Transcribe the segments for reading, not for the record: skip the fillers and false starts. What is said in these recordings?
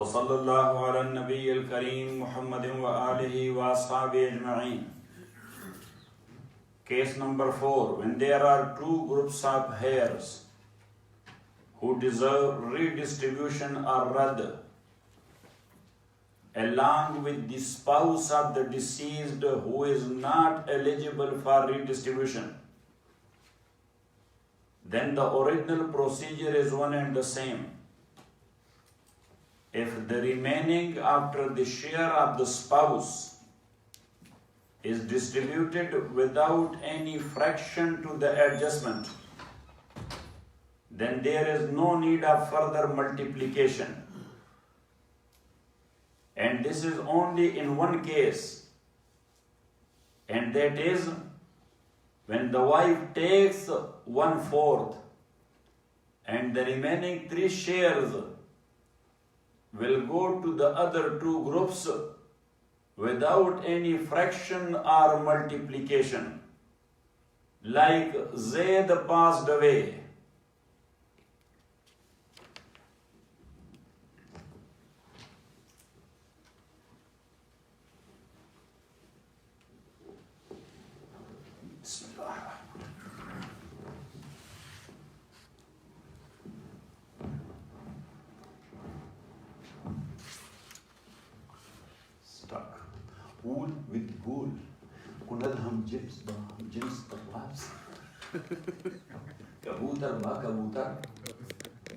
وصلى الله على النبي الكريم محمد وآله وأصحابه أجمعين. Case number 4. When there are two groups of heirs who deserve redistribution or rad, along with the spouse of the deceased who is not eligible for redistribution, then the original procedure is one and the same. If the remaining after the share of the spouse is distributed without any fraction to the adjustment, then there is no need of further multiplication. And this is only in one case, and that is when the wife takes 1/4 and the remaining 3 shares will go to the other 2 groups without any fraction or multiplication. Like Zayd passed away, Wool with wool. Kunadham jips ba jins tarlabs. Kabutar ba kabutar.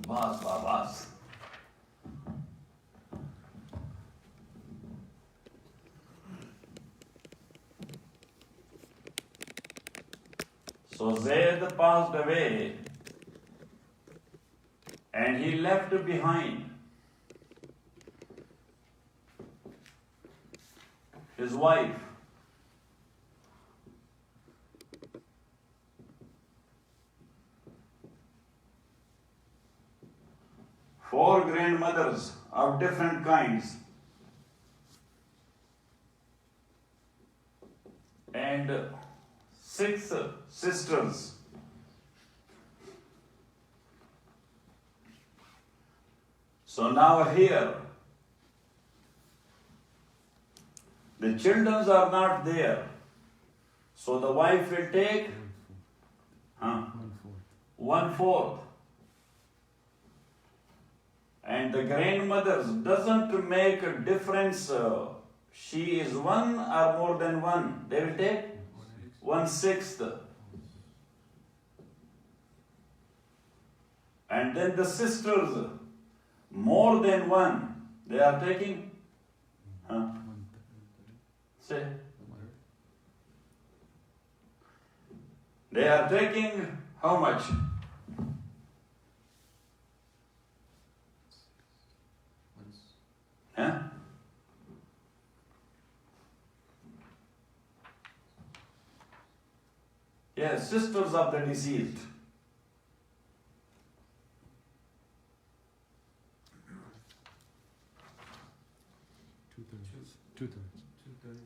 Baas ba baas. So Zayd passed away and he left behind his wife, four grandmothers of different kinds, and 6 sisters. So now here, the children are not there, so the wife will take 1/4, and the grandmothers doesn't make a difference. She is 1 or more than 1. They will take 1/6, and then the sisters more than 1. They are taking. Say. They are taking how much? Huh? Yes, sisters of the deceased.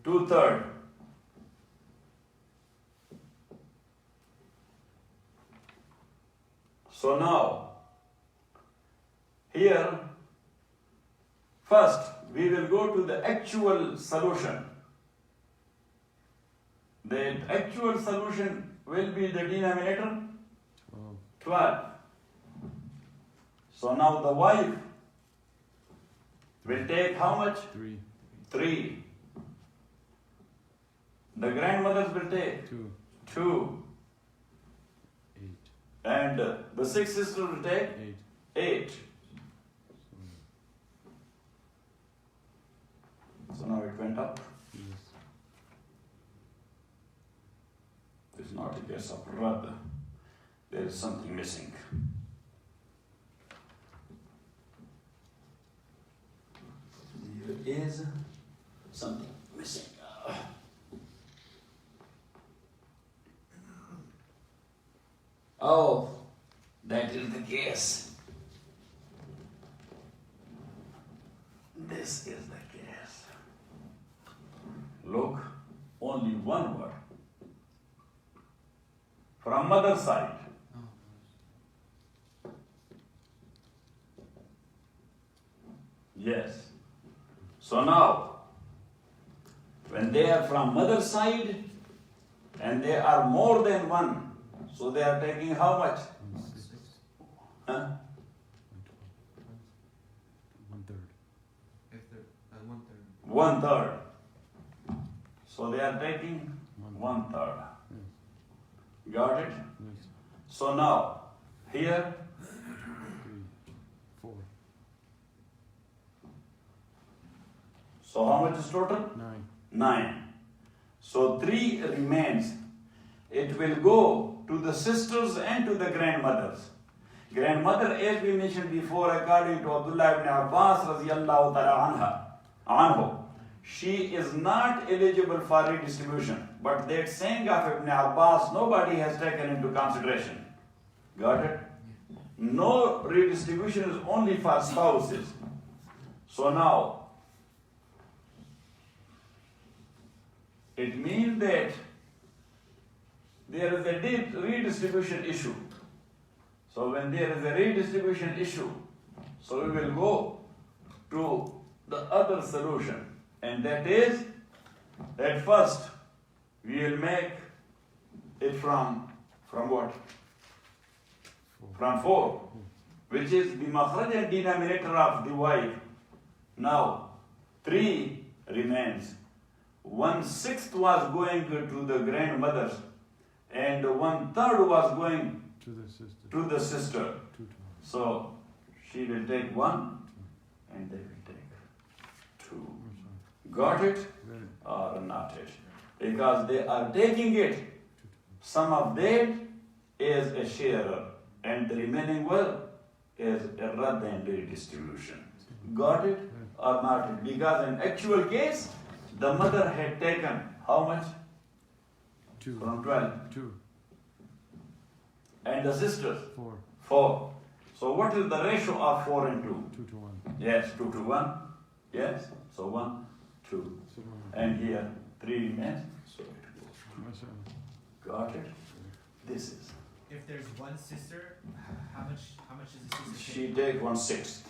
Two-thirds. So now, here, first we will go to the actual solution. The actual solution will be the denominator 12. So now the wife will take how much? 3. The grandmothers will take 2. 8. And the 6 sisters will take 8. So now it went up. Yes. It's not a case of rad. There is something missing. There is something missing. Oh, that is the case. This is the case. Look, only one word. From mother's side. Yes. So now, when they are from mother's side and they are more than one, so they are taking how much? Huh? 1/3. So they are taking 1/3. Got it? So now, here, 4. so how much is total? 9. So 3 remains. It will go to the sisters and to the grandmothers. Grandmother, as we mentioned before, according to Abdullah ibn Abbas radiyallahu ta'ala anhu, she is not eligible for redistribution. But that saying of Ibn Abbas, nobody has taken into consideration. Got it? No redistribution is only for spouses. So now, it means that there is a redistribution issue. So when there is a redistribution issue, so we will go to the other solution. And that is, at first, we will make it from what? From 4, which is the makhraj and denominator of the wife. Now, 3 remains. 1/6 was going to the grandmothers, and 1/3 was going to the sister. So, she will take 1, and they will take 2. Got it or not it? Because they are taking it, some of that is a sharer, and the remaining will is a rad and redistribution. Got it or not it? Because in actual case, the mother had taken how much? 2. From 12. 2. And the sisters? 4. 4. So what is the ratio of 4 and 2? 2 to 1. Yes, 2 to 1. Yes, so 1, 2. And here 3 remains, so it goes. Got it? This is. If there's one sister, how much is the sister? She take 1/6.